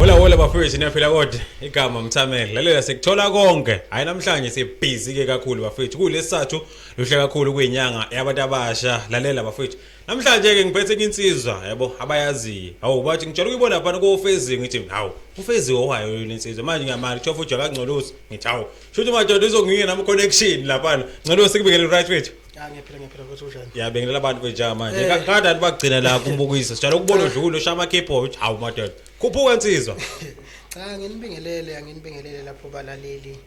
Hola bafowethu niyaphila kodwa igama Mthameli lalela sikuthola konke hayi namhlanje sibhizi ke kakhulu bafowethu kulesathu luhle kakhulu kuyinyanga yabantu abasha lalela bafowethu namhlanje ke ngiphethe insizwa yabo abayaziyo hawu bathi ngijela ukuyibona lapha ko Fezing ngithi hawu uFezing owayo insizwa manje ngamali thofu uja kangcolosi ngithi hawu shuthi madoda izongiyena nama connection lapha ngcolosi kubekele right wethu ngiyaphila ukuthi ujani bengelela abantu kwenja manje kade bagcina la kumbukisa sijala ukubona udlulo shama keyboard hawu madoda khuphuka insizwa cha nginibingelele lapho balaleli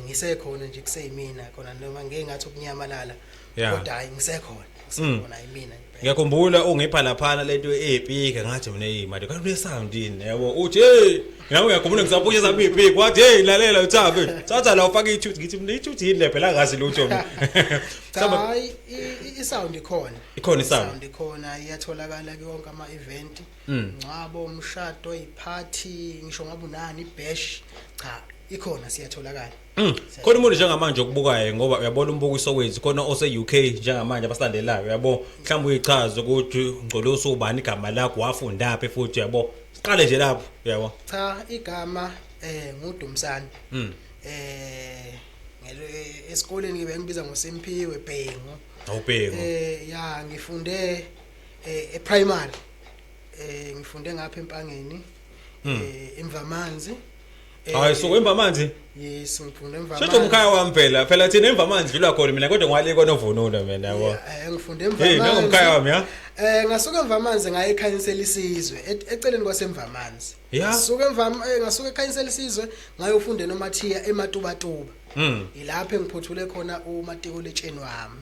ngisekhona nje kuseyimina khona noma ngeke ngathi ukunyamalala kodwa hayi ngisekhona yimina ngiyakhumbula ungipha laphana lento epika ngathi mina imali kanti unesound yini yabo uthi hey nawe uyakhumbula ngisaphunya zami ipika kwathi hey lalela uThabe thatha la ufaka ithuthi ngithi mina ithuthi yini phela ngazi lutho mina hayi isound ikhona isound ikhona iyatholakala konke ama event ngcwabo umshado iparty ngisho ngabe unani ibash cha ikhona siyatholakala khona umuntu njengamanje okubukayo ngoba uyabona umbukiso wethu khona ose UK njengamanje abalandelayo yabo mhlawumbe uyichaza ukuthi ngcolosi ubani igama lakho wafunda apha futhi yabo siqale nje lapho yabo cha igama nguDumsana esikoleni ngibe ngibiza ngoSimpiwe Bhengu awubhengu ngifunde primary ngifunde ngapha eMpangeni eMvamanzi hayi so eMvamanzi yes ngifunde eMvamanzi Shotho umkhaya wami phela thina eMvamanzi dlula khona mina kodwa ngwale konovunulo mina yabo ngifunde eMvamanzi nangu umkhaya wami ngasuka eMvamanzi ngaye eKhansela isizwe eceleni kwaseMvamanzi ngasuka eKhansela isizwe ngayofunda noMathiya eMatubatuba ilapho engiphothule khona uMatikuletsheni wami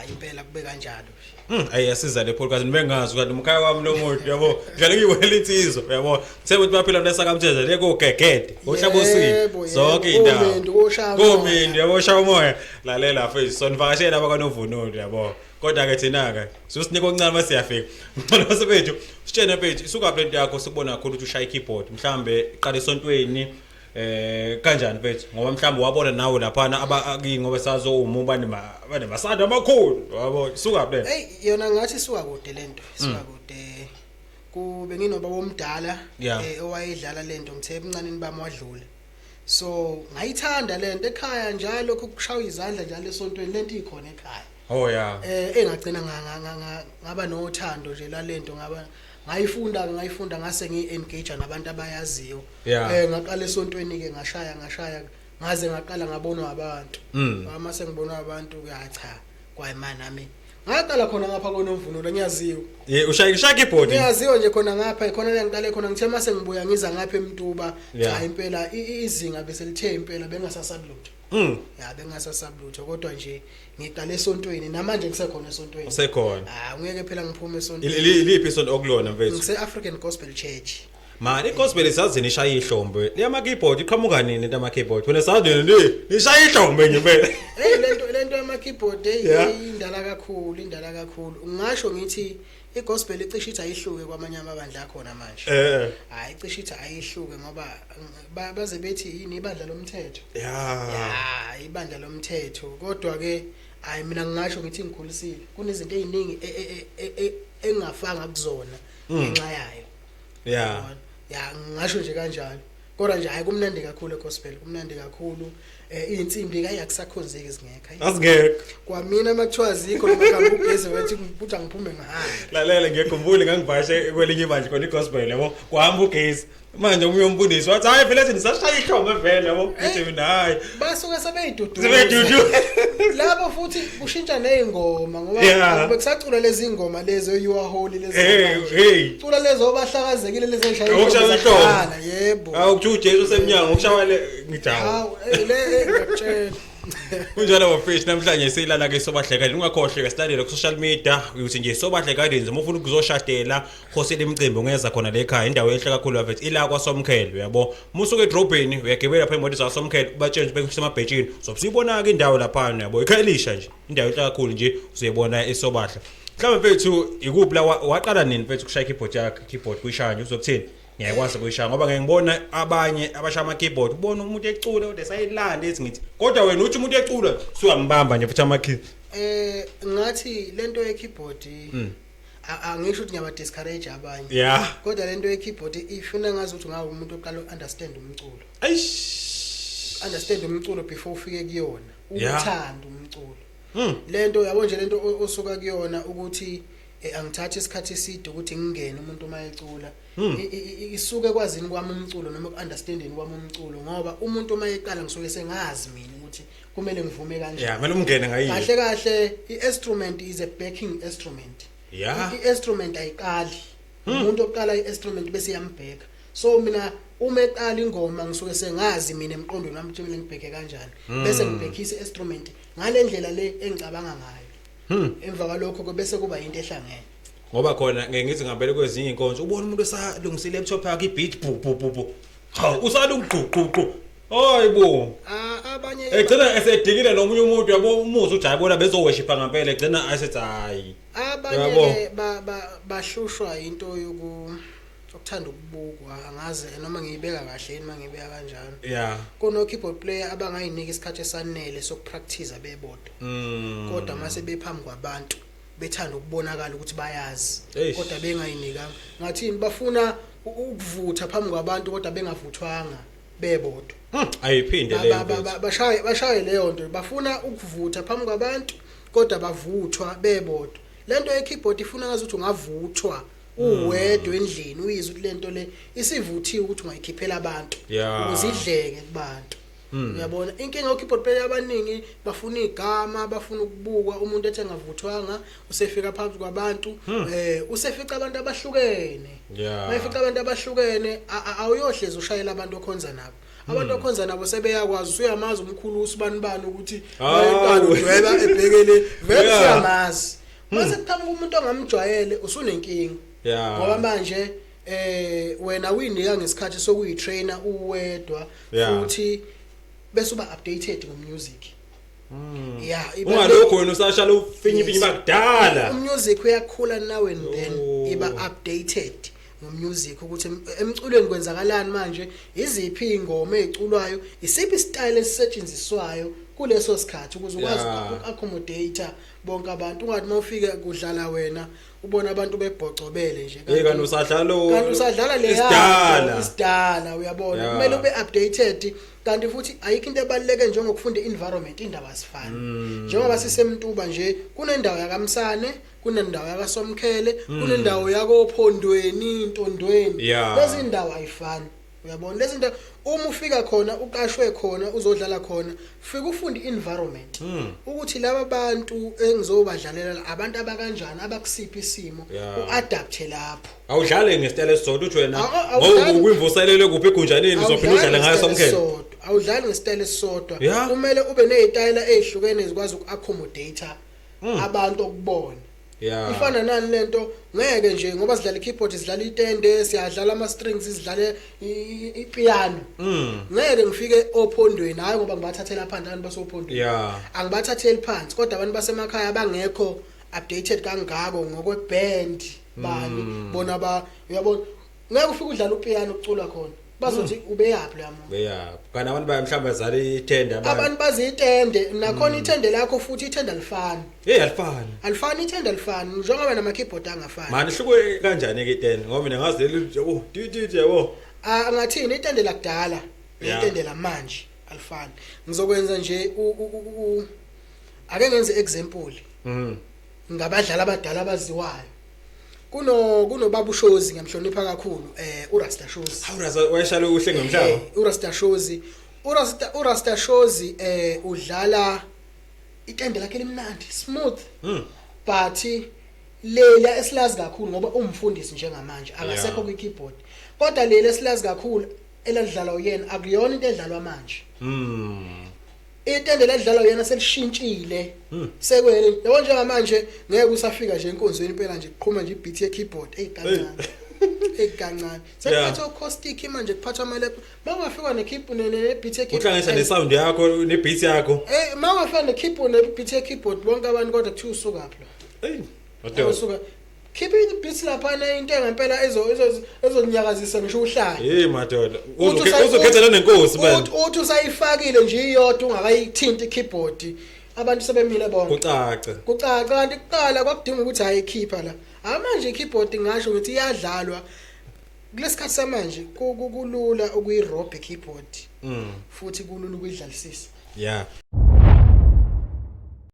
impela kube kanjalo ayasiza le podcast nibengazi kanti umkhaya wami lo muntu yabo dlala ngiwela insizwa yabo sebuthi baphila nesakamtheza leko gegede ohlabosini zonke indawo komindi yabo shaya umoya lalela mfethu sonivakashela abakanovunulo yabo kodwa ke thina ke sisinika okuncane masiyafika ngicela bethu sitshene bethu isuka lento yakho sikubona kakhulu ukuthi ushaya keyboard mhlambe iqala esontweni kanjani bethu ngoba mhlawumbe wabona nawe lapha abaki ngoba sazouma bane masanda amakhulu yabo suka phela yona ngathi suka kude lento suka kude kube nginobaba omdala owayedlala lento ngithe ebuncaneni bami wadlula so ngayithanda lento ekhaya njalo ukushaya izandla njalo esontweni lento ikhona ekhaya engagcina ngaba nothando nje la lento ngayifunda ngase ngiengage nabantu abayaziyo ngaqala esontweni ke ngashaya ngaze ngaqala ngabonwa abantu mase ngibonwa abantu cha kwayimani nami ngaqala khona ngapha konomvunulo ngiyaziwa ushaya keyboard ngiyaziwa nje khona ngapha khona la ngiqale khona ngithe mase ngibuya ngiza ngapha eMtuba cha impela izinga bese lithe impela bengasasabulutho bengasasabulutho kodwa nje ngiqale esontweni namanje ngisekhona esontweni usekhona ngeke phela ngiphume esontweni liphi isonto okulona mfethu ngise African Gospel Church manje igospel isazini ishaya ihlombe liyama keyboard iqhamuka nini into ama keyboard wena sazini ishaya ihlombe nje phela lento yama keyboard indala kakhulu ngisho ngithi igospel icishe ithi ayihluke kwamanye amabandla akhona manje hayi icishe ithi ayihluke ngoba baze bethi yini ibandla lomthetho ibandla lomthetho kodwa ke hayi mina ngisho ngithi ngikhulisile kunezinto eziningi engingafanga kuzona ngenxa yayo ngisho nje kanjalo kodwa nje hayi kumnandi kakhulu egospel kumnandi kakhulu insimbi kayakusakhonzeki azingekho kwamina makuthiwa zikho noma ugeze wathi ukuthi angiphume ngahamba lalela ngiyakhumbula ngangivashe kwelinye manje khona igospel yabo kuhamba ugezi manje umunye umbundisi wathi hayi phela thina sasishaya ihlombe vele yabo ngithi mina hayi basuke sebeyidudu lapho futhi kushintsha nezingoma ngoba bekusacula lezi ingoma lezo you are holy lezi cula lezo obahlakazekile lezi eshaya yebo awukuthi uJesu semnyango ukushawale ngijawa ngiyakutshela kunjalo bafethu namhlanje silala ke sobahleka ungakhohle ke study ku social media ukuthi nje sobahleka kade uma ufuna ukuzoshadela khosela imicimbi ungeza khona la ekhaya indawo enhle kakhulu bafethu ila kwaSomkhelo yabo musuke edrobheni uyagibela pha imoto zaSomkhelo batshenje bekusemaBhejini sobusibona ke indawo lapha yabo eKhalisha nje indawo enhle kakhulu nje uzuyibona esobahla mhlawumbe mfethu ikuphi la waqala nini mfethu kushaya keyboard kuyishanje uzokuthini ngiyakwazi ukuyishaya ngoba ngeke ngibona abanye abashaya ama keyboard ubona umuntu ecula kodwa sayilanda ethi ngithi kodwa wena uthi umuntu ecula suka ngibamba nje futhi ama key ngathi lento ye keyboard angisho ukuthi ngiyaba discourage abanye yeah kodwa lento ye keyboard ifuna ngazi ukuthi ngabe umuntu oqala understand umculo understand umculo before ufike kuyona uthanda umculo lento yabo nje lento osuka kuyona ukuthi angithatha isikhathi eside ukuthi ngingene umuntu mayecula isuke kwazini kwami umculo noma understanding kwami umculo ngoba umuntu mayeqala ngisuke sengazi mina ukuthi kumele ngivume kanjani yeah kumele ungene ngayiyo kahle kahle i-instrument is a backing instrument yeah i-instrument ayiqali umuntu oqala i-instrument bese yambheka so mina uma eqala ingoma ngisuke sengazi mina emqondweni wami ukuthi ngibheke kanjani bese ngibhekisa i-instrument ngalendlela le engicabanga ngayo emva kwalokho bese kuba into ehlangene ngoba khona ngeke ngithi ngabele kwezinye inkonzo ubona umuntu esalungisa i-laptop yakhe i-beat bu cha usalungquqququ hayibo abanye egcina esedikile nomunye umuntu yabo umuzi uthi ayibona bezoworshipha ngempela egcina asethi hayi abanye bahlushwa into okuthanda ukubukwa angazi noma ngiyibeka kahle yini mangibeka kanjalo yeah kuno keyboard player abangayinika isikhathi esanele sokupractice bebodwa kodwa mase bephambi kwabantu bethanda ukubonakala ukuthi bayazi kodwa bengayinika ngathini bafuna ukuvutha phambi kwabantu kodwa bengavuthwanga bebodwa ayiphinde leyo bashaye leyo nto bafuna ukuvutha phambi kwabantu kodwa bavuthwa bebodwa lento ye keyboard ifuna ngazi ukuthi ungavuthwa uwedwa endlini uyizwe ukuthi lento le isivuthiwe ukuthi ungayikhiphela abantu ukuze idleke kubantu uyabona inkinga ukeyboard player abaningi bafuna igama bafuna ukubukwa umuntu ethi engavuthwanga usefika phansi kwabantu usefica abantu abahlukene mayifica abantu abahlukene awuyohleza ushayela abantu okhonza nabo abantu okhonza nabo sebeyakwazi usuyamazi umkhulu usibanibani ukuthi bayeqala udweba ebhekele vele siyamazi mase kuqhamuka umuntu ongamjwayele usunenkinga ngoba manje wena uyinika ngesikhathi sokuyitrainer uwedwa futhi bese uba updated ngomusic ungalokho wena usashala ufinyifinyi bakudala umusic uyakhula now and then iba updated ngomusic ukuthi emculweni kwenzakalani manje iziphi ingoma eziculwayo isiphi style esisetshenziswayo kuleso sikhathi ukuze ukwazi uku-accommodate bonke abantu ungathi mawufika kudlala wena ubona abantu bebhocobele nje kanti usadlala le isidala uyabona kumele ube updated kanti futhi ayikho into ebaluleke njengokufunda environment indaba asifani njengoba sisemntuba nje kunendawo yakamsane kunendawo yakasomkhele kunendawo yakophondweni intondweni lezi indawo ayifani uyabona lezi indawo uma ufika khona uqashwe khona uzodlala khona fika ufunda environment ukuthi laba bantu engizobadlalela abantu abakanjani abakusiphi isimo uadapte lapho awudlale ngesitele esisodwa uthi wena ngoba ukwimvuselele kuphi egunjaneni uzophinda udlale ngayo somkhele awudlali ngesitele esisodwa kumele ube nezitayela ezihlukene ezikwazi uku-accommodate abantu okubona ifana nani lento ngeke nje ngoba sidlala ikeyboard sidlala itende siyadlala ama strings sidlale ipiano ngeke ngifike ophondweni hayi ngoba ngibathathela phansi abantu basophondweni angibathatheli phansi kodwa abantu basemakhaya abangekho updated kangako ngokweband bani bona uyabona ngeke ufike udlala upiano ucula khona bazothi ubeyaphi la muntu beyaphi kana abantu mhlawumbe bazali itende abantu bazitende nakhona itende lakho futhi itende alifani alifani itende alifani njengoba nama keyboard angafani manje hluke kanjani ke itende ngoba mina ngazeli yabo titi yabo ngathini itende lakudala itende lamanje alifani ngizokwenza nje ake ngenze example ngabadlali abadala abaziwayo kuno Babu Shozi ngiyamhlonipha kakhulu uRasta Shozi wayeshalo uhle ngomhlaba uRasta Shozi uRasta Shozi udlala itende lakhe limnandi smooth but lela esilazi kakhulu ngoba umfundisi njengamanje akasekho ku keyboard kodwa lela esilazi kakhulu eladlala uyena akuyona into edlalwa manje itende ledlala yena selishintshile sekwele yabo njengamanje ngeke usafika nje enkonzweni impela nje kuqhuma nje ibeat ye keyboard kancane sekuphatha acoustic manje kuphatha ama laptop mawafika ne keyboard ne beat ye keyboard uhlanganisa ne sound yakho ne beat yakho mawafika ne keyboard ne beat ye keyboard bonke abantu kodwa kuthi usuka lapha usuka keep the beats lapha na into ngempela ezonyakazisa ngisho uhlala madoda uzokhethela nenkosi manje uthi usayifakile nje iyodwa ungakayithinti keyboard abantu sebemile bonke kucaca kanti kuqala kwakudinga ukuthi hayi khipha la Manje i-keyboard ngisho ukuthi iyadlalwa kulesikhathi samanje kulula ukuyirobe keyboard futhi kulula ukuyidlalisisa. Yeah,